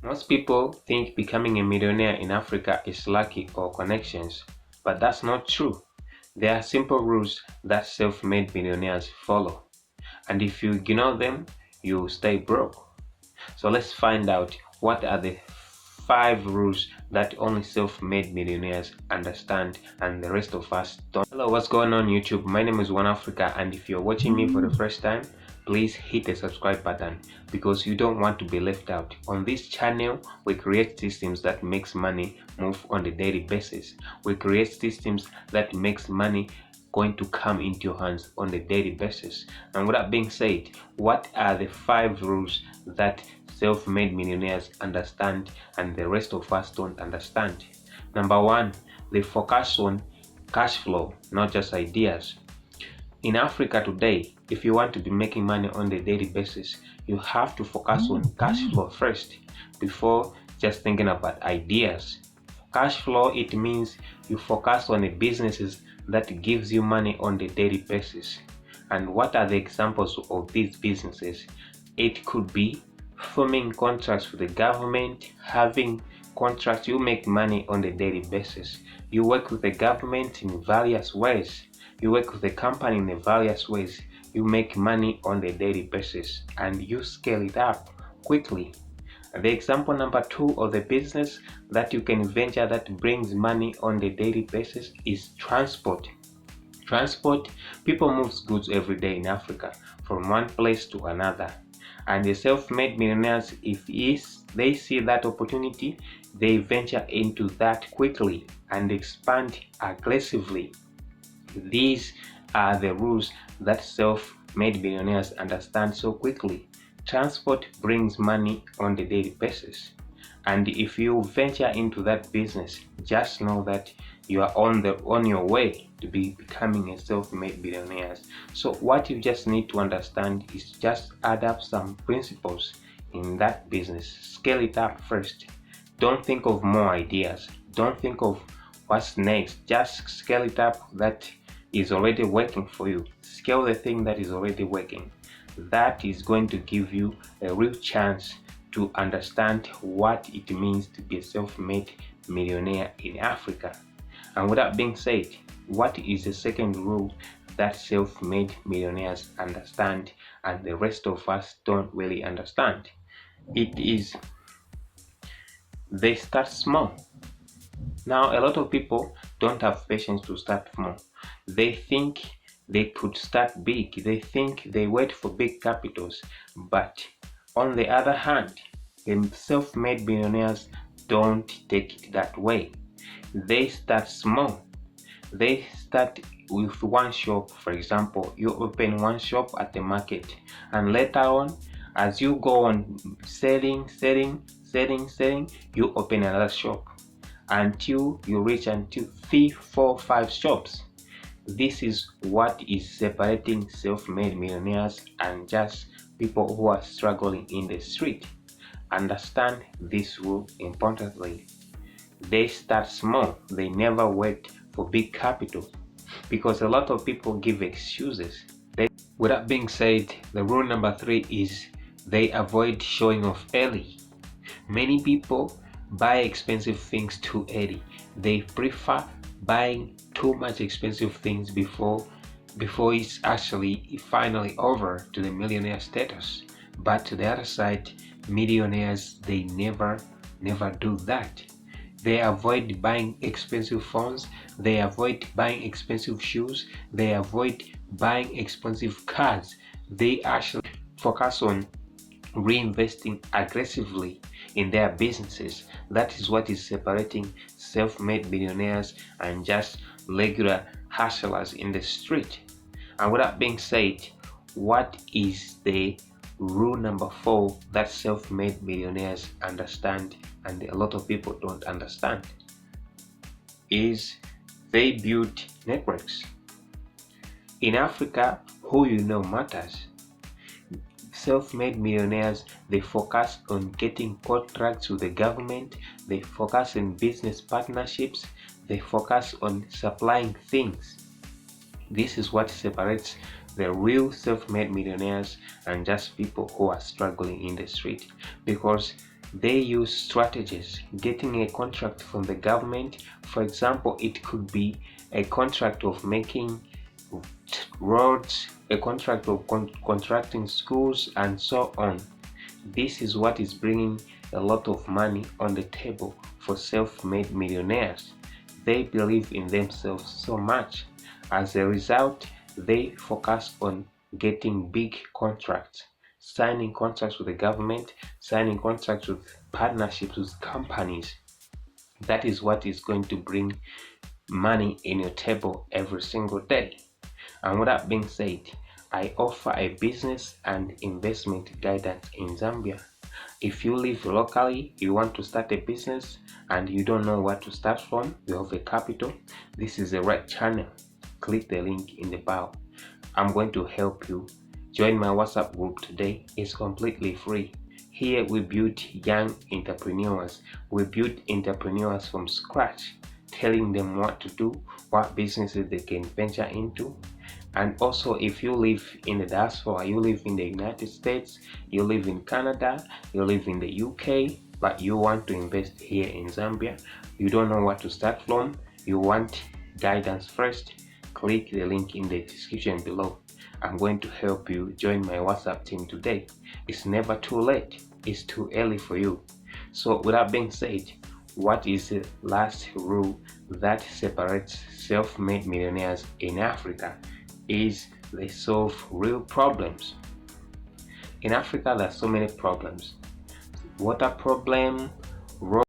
Most people think becoming a millionaire in Africa is lucky or connections, but that's not true. There are simple rules that self-made millionaires follow, and if you ignore them, you stay broke. So let's find out what are the 5 rules that only self-made millionaires understand and the rest of us don't. Hello, what's going on YouTube? My name is One Africa, and if you're watching me for the first time, please hit the subscribe button because you don't want to be left out. On this channel, we create systems that makes money move on a daily basis. We create systems that makes money going to come into your hands on a daily basis. And with that being said, what are the 5 rules that self-made millionaires understand and the rest of us don't understand? Number 1, they focus on cash flow, not just ideas. In Africa today, if you want to be making money on a daily basis, you have to focus on cash flow first before just thinking about ideas. Cash flow, it means you focus on the businesses that gives you money on the daily basis. And what are the examples of these businesses? It could be forming contracts with the government, having contracts. You make money on the daily basis. You work with the government in various ways. You work with the company in various ways. You make money on the daily basis and you scale it up quickly. The example number 2 of the business that you can venture that brings money on the daily basis is transport. Transport, people move goods every day in Africa from one place to another. And the self-made millionaires, if they see that opportunity, they venture into that quickly and expand aggressively. These are the rules that self-made millionaires understand so quickly. Transport brings money on the daily basis, and if you venture into that business, just know that you are on your way to be becoming a self-made millionaire. So what you just need to understand is just add up some principles in that business. Scale it up first. Don't think of more ideas. Don't think of what's next. Just scale it up that is already working for you. Scale the thing that is already working. That is going to give you a real chance to understand what it means to be a self-made millionaire in Africa. And with that being said, what is the second rule that self-made millionaires understand and the rest of us don't really understand? It is they start small. Now, a lot of people don't have patience to start small. They think they could start big. They think they wait for big capitals. But on the other hand, the self-made millionaires don't take it that way. They start small. They start with one shop. For example, you open one shop at the market, and later on, as you go on selling, you open another shop until you reach until 3, 4, 5 shops. This is what is separating self-made millionaires and just people who are struggling in the street. Understand this rule importantly. They start small. They never wait for big capital because a lot of people give excuses. With that being said, the rule number 3 is they avoid showing off early. Many people buy expensive things too early. They prefer buying too much expensive things before it's actually finally over to the millionaire status. But to the other side, millionaires, they never do that. They avoid buying expensive phones. They avoid buying expensive shoes. They avoid buying expensive cars. They actually focus on reinvesting aggressively in their businesses. That is what is separating self-made millionaires and just regular hustlers in the street. And with that being said, what is the rule number 4 that self-made millionaires understand and a lot of people don't understand? Is they build networks. In Africa, who you know matters. Self-made millionaires, they focus on getting contracts with the government. They focus on business partnerships. They focus on supplying things. This is what separates the real self-made millionaires and just people who are struggling in the street, because They use strategies, getting a contract from the government. For example, it could be a contract of making roads, a contract of contracting schools, and so on. This is what is bringing a lot of money on the table for self-made millionaires. They believe in themselves so much. As a result, they focus on getting big contracts, signing contracts with the government, signing contracts with partnerships with companies. That is what is going to bring money in your table every single day. And with that being said, I offer a business and investment guidance in Zambia. If you live locally, you want to start a business and you don't know where to start from, you have a capital, this is the right channel. Click the link in the bio. I'm going to help you. Join my WhatsApp group today. It's completely free. Here we build young entrepreneurs. We build entrepreneurs from scratch, telling them what to do, what businesses they can venture into. And also, if you live in the diaspora, you live in the United States, you live in Canada, you live in the UK, but you want to invest here in Zambia, you don't know what to start from, you want guidance first, click the link in the description below. I'm going to help you. Join my WhatsApp team today. It's never too late, it's too early for you. So with that being said, what is the last rule that separates self-made millionaires in Africa? Is they solve real problems. In Africa, there are so many problems: water problem, road